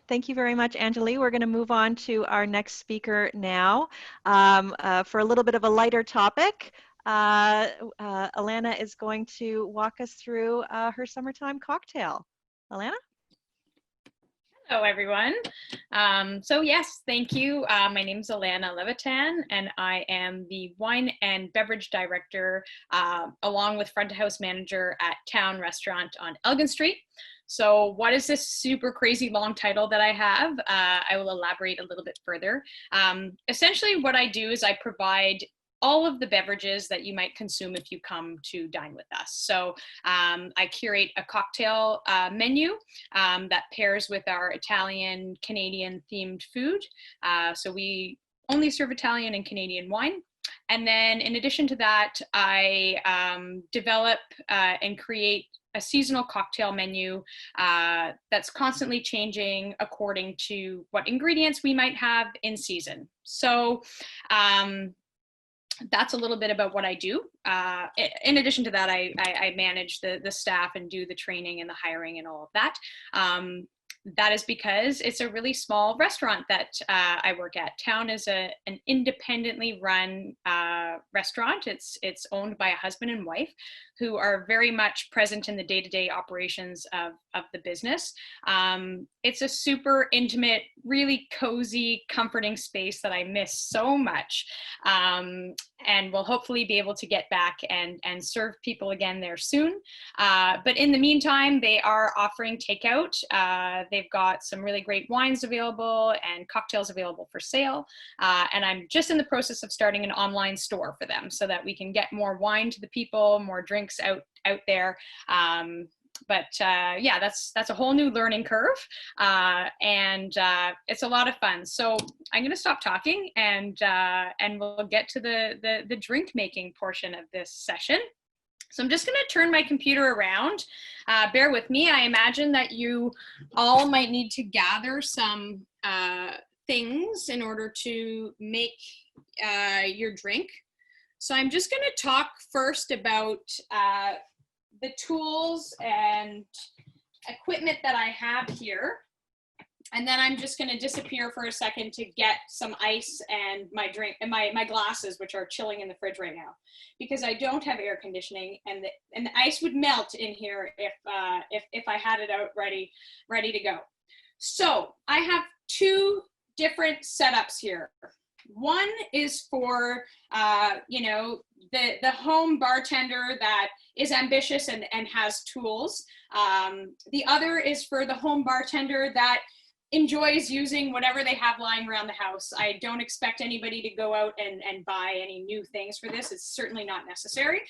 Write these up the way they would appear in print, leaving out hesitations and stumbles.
Thank you very much, Anjali. We're going to move on to our next speaker now for a little bit of a lighter topic. Elana is going to walk us through her summertime cocktail. Elana? Hello, everyone. So yes, thank you. My name is Elana Levitan, and I am the wine and beverage director, along with front of house manager at Town Restaurant on Elgin Street. So what is this super crazy long title that I have? I will elaborate a little bit further. Essentially what I do is I provide all of the beverages that you might consume if you come to dine with us. So I curate a cocktail menu that pairs with our Italian, Canadian themed food. So we only serve Italian and Canadian wine. And then in addition to that, I develop and create a seasonal cocktail menu that's constantly changing according to what ingredients we might have in season. So that's a little bit about what I do. In addition to that, I manage the staff and do the training and the hiring and all of that. That is because it's a really small restaurant that I work at. Town is an independently run restaurant. It's owned by a husband and wife who are very much present in the day-to-day operations of the business. It's a super intimate, really cozy, comforting space that I miss so much. And we'll hopefully be able to get back and serve people again there soon. But in the meantime, they are offering takeout. They've got some really great wines available and cocktails available for sale. And I'm just in the process of starting an online store for them so that we can get more wine to the people, more drinks out there. But yeah, that's a whole new learning curve, and it's a lot of fun. So I'm going to stop talking and we'll get to the drink making portion of this session. So I'm just going to turn my computer around. Bear with me. I imagine that you all might need to gather some things in order to make your drink. So I'm just going to talk first about the tools and equipment that I have here. And then I'm just going to disappear for a second to get some ice and my drink and my glasses, which are chilling in the fridge right now, because I don't have air conditioning, and the ice would melt in here if I had it out ready to go. So I have two different setups here. One is for the home bartender that is ambitious and has tools. The other is for the home bartender that enjoys using whatever they have lying around the house. I don't expect anybody to go out and buy any new things for this. It's certainly not necessary.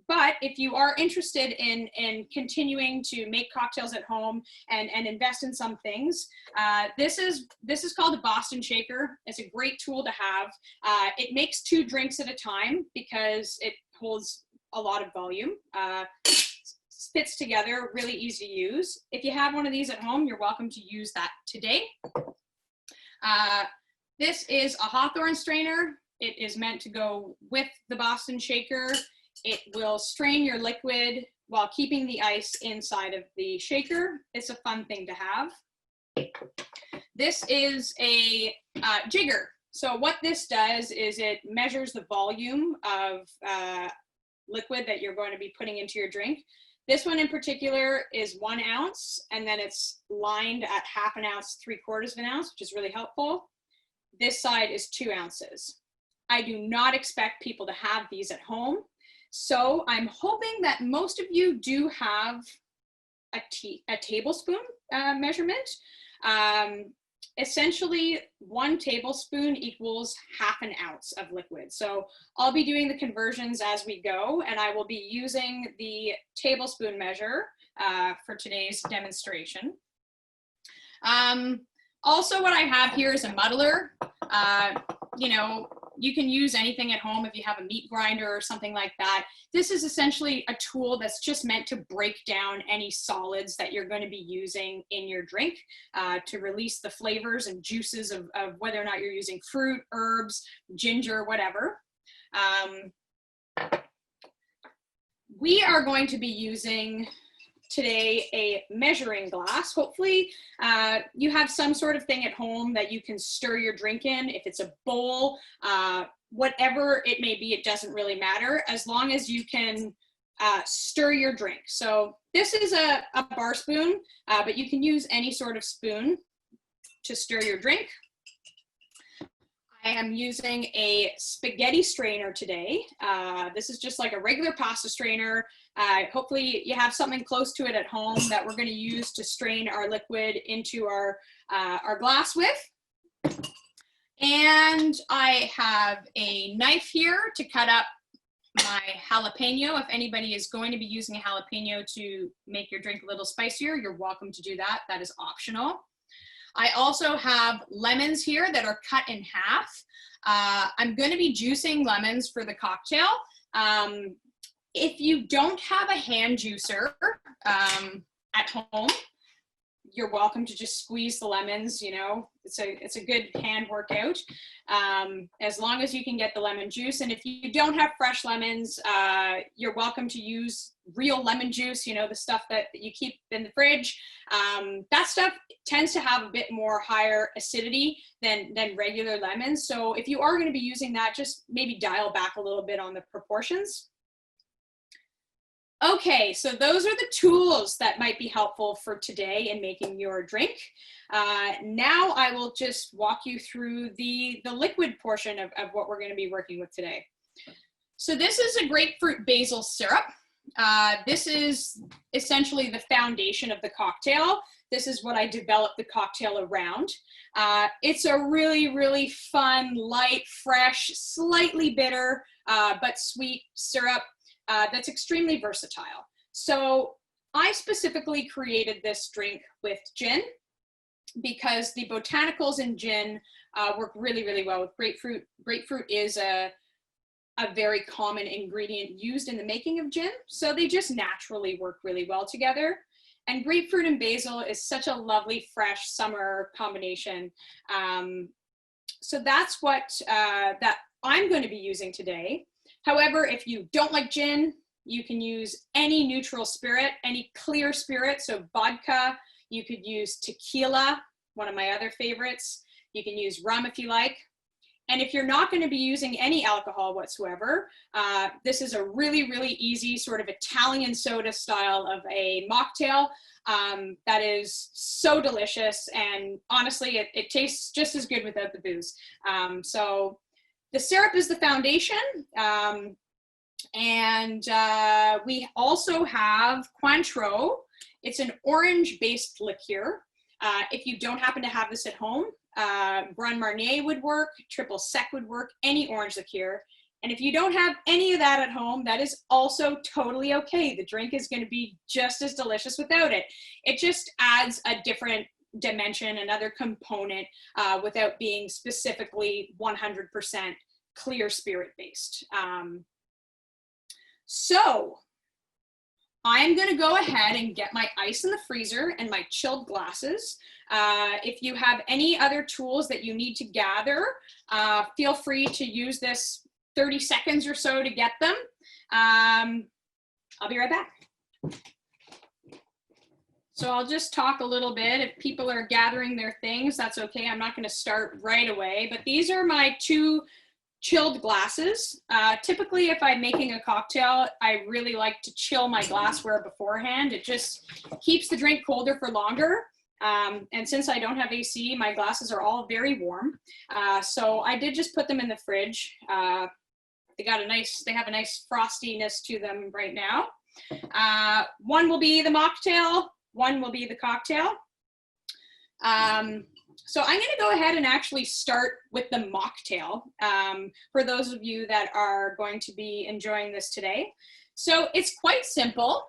But if you are interested in continuing to make cocktails at home and invest in some things, this is called a Boston shaker. It's a great tool to have. It makes 2 drinks at a time because it holds a lot of volume. Fits together, really easy to use. If you have one of these at home, you're welcome to use that today. This is a Hawthorne Strainer. It is meant to go with the Boston shaker. It will strain your liquid while keeping the ice inside of the shaker. It's a fun thing to have. This is a jigger. So what this does is it measures the volume of liquid that you're going to be putting into your drink. This one in particular is 1 ounce, and then it's lined at 1/2 ounce, 3/4 ounce, which is really helpful. This side is 2 ounces. I do not expect people to have these at home. So I'm hoping that most of you do have a tablespoon measurement. Essentially 1 tablespoon equals 1/2 ounce of liquid. So I'll be doing the conversions as we go, and I will be using the tablespoon measure for today's demonstration. Also, what I have here is a muddler. You can use anything at home if you have a meat grinder or something like that. This is essentially a tool that's just meant to break down any solids that you're going to be using in your drink to release the flavors and juices of whether or not you're using fruit, herbs, ginger, whatever. We are going to be using today a measuring glass. Hopefully you have some sort of thing at home that you can stir your drink in. If it's a bowl, whatever it may be, it doesn't really matter as long as you can stir your drink. So this is a bar spoon, but you can use any sort of spoon to stir your drink. I am using a spaghetti strainer today. This is just like a regular pasta strainer. Hopefully you have something close to it at home that we're going to use to strain our liquid into our glass with. And I have a knife here to cut up my jalapeno. If anybody is going to be using a jalapeno to make your drink a little spicier, you're welcome to do that. That is optional. I also have lemons here that are cut in half. I'm going to be juicing lemons for the cocktail. If you don't have a hand juicer at home, you're welcome to just squeeze the lemons. You know, it's a good hand workout, as long as you can get the lemon juice. And if you don't have fresh lemons, you're welcome to use real lemon juice, you know, the stuff that you keep in the fridge. That stuff tends to have a bit more higher acidity than regular lemons. So if you are going to be using that, just maybe dial back a little bit on the proportions. Okay, so those are the tools that might be helpful for today in making your drink. Now I will just walk you through the liquid portion of what we're going to be working with today. So this is a grapefruit basil syrup. This is essentially the foundation of the cocktail. This is what I developed the cocktail around. It's a really, really fun, light, fresh, slightly bitter, but sweet syrup. That's extremely versatile. So I specifically created this drink with gin because the botanicals in gin work really, really well with grapefruit. Grapefruit is a very common ingredient used in the making of gin, so they just naturally work really well together. And grapefruit and basil is such a lovely, fresh summer combination. So that's what that I'm going to be using today. However, if you don't like gin, you can use any neutral spirit, any clear spirit. So vodka, you could use tequila, one of my other favorites. You can use rum if you like. And if you're not going to be using any alcohol whatsoever, this is a really, really easy sort of Italian soda style of a mocktail that is so delicious. And honestly, it tastes just as good without the booze. So the syrup is the foundation, and we also have Cointreau. It's an orange-based liqueur. If you don't happen to have this at home, Grand Marnier would work, Triple Sec would work, any orange liqueur. And if you don't have any of that at home, that is also totally okay. The drink is going to be just as delicious without it. It just adds a different dimension, another component, without being specifically 100% clear spirit based. So I'm going to go ahead and get my ice in the freezer and my chilled glasses. If you have any other tools that you need to gather, feel free to use this 30 seconds or so to get them. I'll be right back. So I'll just talk a little bit. If people are gathering their things, that's okay. I'm not going to start right away, but these are my two chilled glasses. Typically, if I'm making a cocktail, I really like to chill my glassware beforehand. It just keeps the drink colder for longer. And since I don't have AC, my glasses are all very warm. So I did just put them in the fridge. They have a nice frostiness to them right now. One will be the mocktail, one will be the cocktail. So I'm going to go ahead and actually start with the mocktail for those of you that are going to be enjoying this today. So it's quite simple.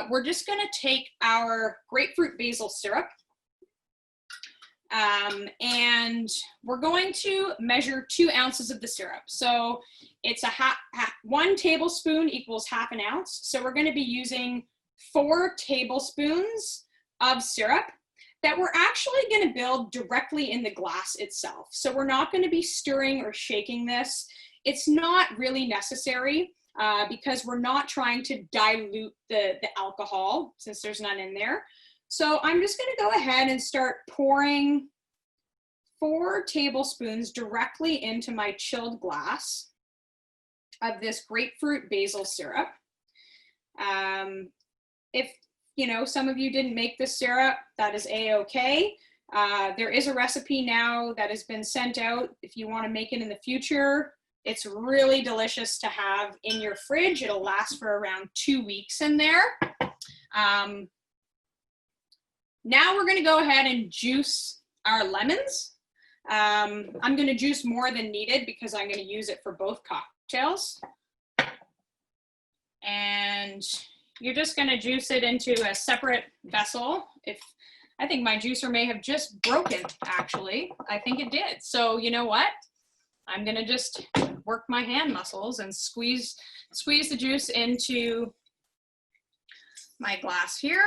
We're just going to take our grapefruit basil syrup and we're going to measure 2 ounces of the syrup. So it's 1 tablespoon equals half an ounce. So we're going to be using 4 tablespoons of syrup that we're actually going to build directly in the glass itself. So we're not going to be stirring or shaking this. It's not really necessary. because we're not trying to dilute the alcohol since there's none in there. So I'm just going to go ahead and start pouring 4 tablespoons directly into my chilled glass of this grapefruit basil syrup. If you know, some of you didn't make this syrup, that is a-okay. There is a recipe now that has been sent out if you want to make it in the future. It's really delicious to have in your fridge. It'll last for around 2 weeks in there. Now we're going to go ahead and juice our lemons. I'm going to juice more than needed because I'm going to use it for both cocktails. And you're just going to juice it into a separate vessel. I think my juicer may have just broken, actually. I think it did. So you know what? I'm going to just work my hand muscles and squeeze the juice into my glass here.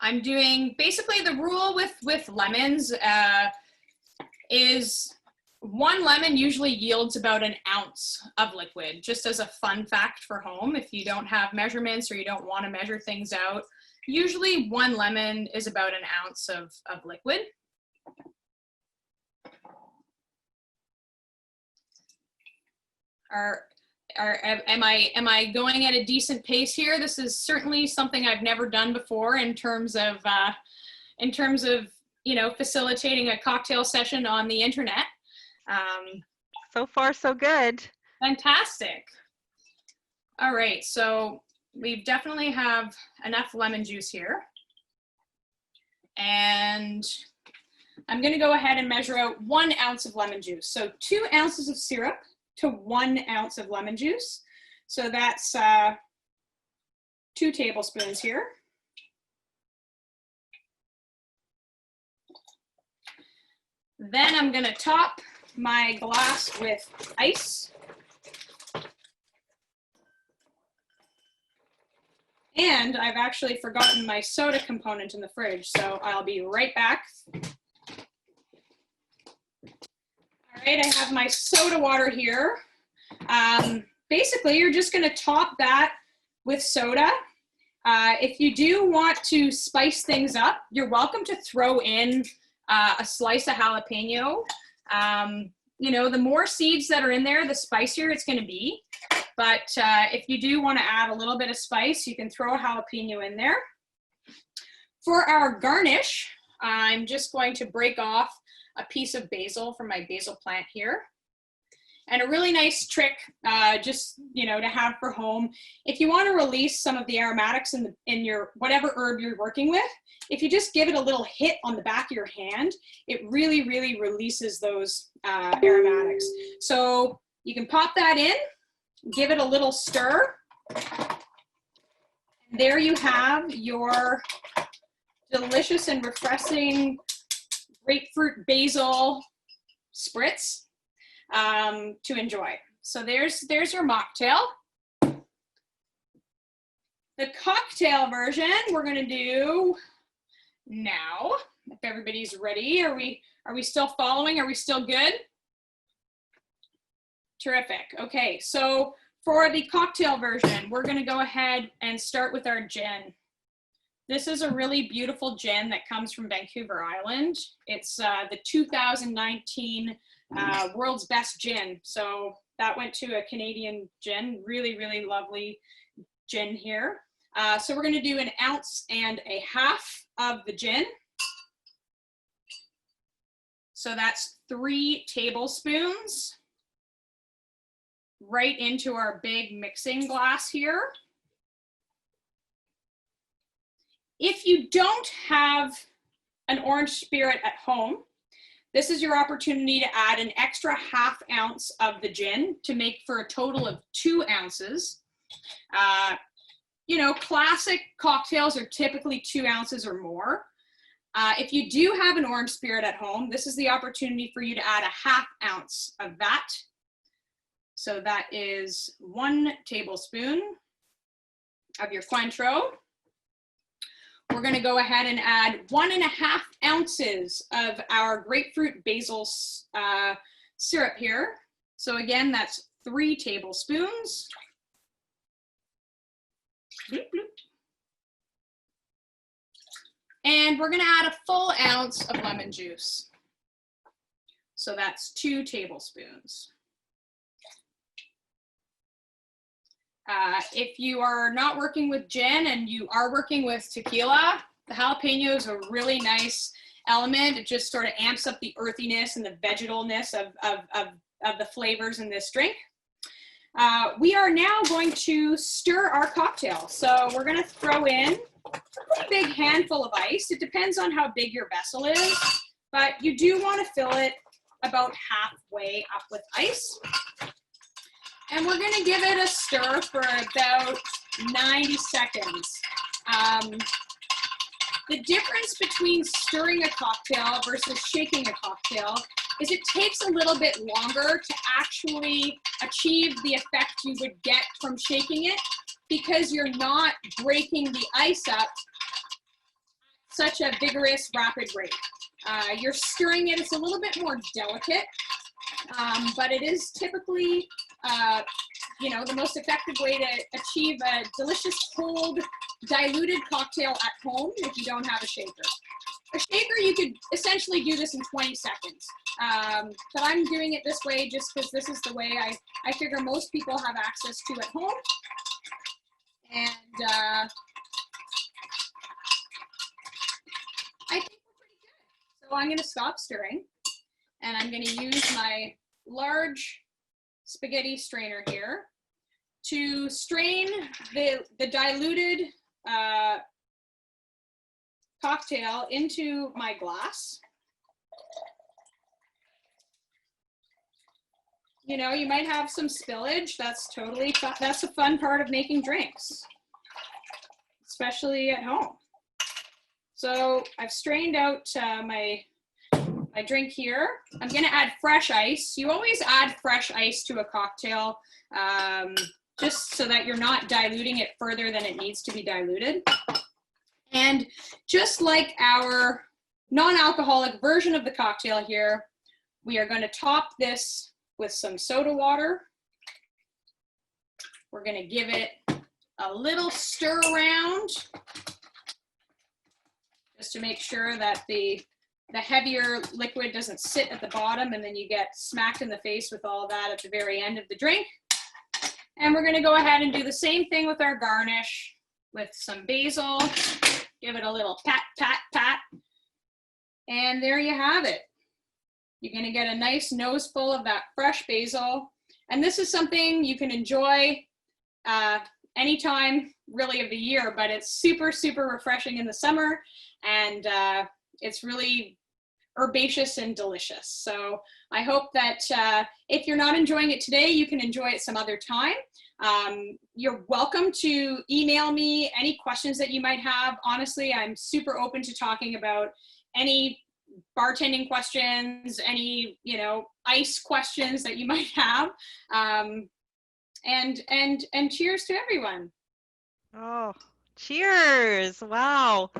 I'm doing, basically the rule with lemons is 1 lemon usually yields about an ounce of liquid, just as a fun fact for home. If you don't have measurements or you don't want to measure things out, usually 1 lemon is about an ounce of liquid. Am I going at a decent pace here? This is certainly something I've never done before in terms of you know, facilitating a cocktail session on the internet. So far, so good. Fantastic. All right, so we definitely have enough lemon juice here. And I'm going to go ahead and measure out 1 ounce of lemon juice. So 2 ounces of syrup to 1 ounce of lemon juice. So that's 2 tablespoons here. Then I'm going to top my glass with ice. And I've actually forgotten my soda component in the fridge, so I'll be right back. All right, I have my soda water here. Basically, you're just going to top that with soda. If you do want to spice things up, you're welcome to throw in a slice of jalapeno. You know, the more seeds that are in there, the spicier it's going to be. But if you do want to add a little bit of spice, you can throw a jalapeno in there. For our garnish, I'm just going to break off a piece of basil from my basil plant here. And a really nice trick, just, you know, to have for home, if you want to release some of the aromatics in your whatever herb you're working with, if you just give it a little hit on the back of your hand, it really, really releases those aromatics. So you can pop that in, give it a little stir. And there you have your delicious and refreshing grapefruit basil spritz to enjoy. So there's your mocktail. The cocktail version we're going to do now. If everybody's ready, are we still following? Are we still good? Terrific. Okay, so for the cocktail version, we're going to go ahead and start with our gin. This is a really beautiful gin that comes from Vancouver Island. It's the 2019 World's Best Gin. So that went to a Canadian gin. Really, really lovely gin here. So we're going to do 1.5 ounces of the gin. So that's 3 tablespoons right into our big mixing glass here. If you don't have an orange spirit at home, this is your opportunity to add an extra 1/2 ounce of the gin to make for a total of 2 ounces. You know, classic cocktails are typically 2 ounces or more. If you do have an orange spirit at home, this is the opportunity for you to add 1/2 ounce of that. So that is 1 tablespoon of your Cointreau. We're going to go ahead and add 1.5 ounces of our grapefruit basil syrup here. So again, that's 3 tablespoons. Bloop, bloop. And we're gonna add a full ounce of lemon juice. So that's 2 tablespoons. If you are not working with gin and you are working with tequila, the jalapeno is a really nice element. It just sort of amps up the earthiness and the vegetalness of the flavors in this drink. We are now going to stir our cocktail. So we're gonna throw in a pretty big handful of ice. It depends on how big your vessel is, but you do want to fill it about halfway up with ice. And we're gonna give it a stir for about 90 seconds. The difference between stirring a cocktail versus shaking a cocktail is it takes a little bit longer to actually achieve the effect you would get from shaking it, because you're not breaking the ice up at such a vigorous, rapid rate. You're stirring it, it's a little bit more delicate, but it is typically, you know, the most effective way to achieve a delicious, cold, diluted cocktail at home if you don't have a shaker. A shaker, you could essentially do this in 20 seconds. But I'm doing it this way just because this is the way I figure most people have access to at home. And I think we're pretty good. So I'm going to stop stirring, and I'm going to use my large spaghetti strainer here to strain the diluted cocktail into my glass. You know, you might have some spillage. That's totally fun. That's a fun part of making drinks, especially at home. So I've strained out my drink here. I'm gonna add fresh ice. You always add fresh ice to a cocktail just so that you're not diluting it further than it needs to be diluted. And just like our non-alcoholic version of the cocktail here, we are going to top this with some soda water. We're going to give it a little stir around just to make sure that the heavier liquid doesn't sit at the bottom and then you get smacked in the face with all that at the very end of the drink. And we're going to go ahead and do the same thing with our garnish with some basil. Give it a little pat, pat, pat. And there you have it. You're going to get a nice nose full of that fresh basil. And this is something you can enjoy anytime really of the year, but it's super, super refreshing in the summer. And it's really herbaceous and delicious. So I hope that if you're not enjoying it today, you can enjoy it some other time. You're welcome to email me any questions that you might have. Honestly, I'm super open to talking about any bartending questions, any, you know, ice questions that you might have. And cheers to everyone. Oh, cheers. Wow.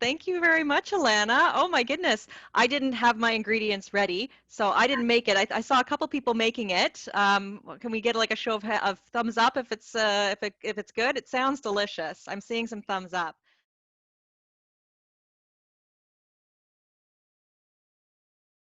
Thank you very much, Elana. Oh my goodness. I didn't have my ingredients ready, so I didn't make it. I saw a couple people making it. Can we get like a show of thumbs up if it's good? It sounds delicious. I'm seeing some thumbs up.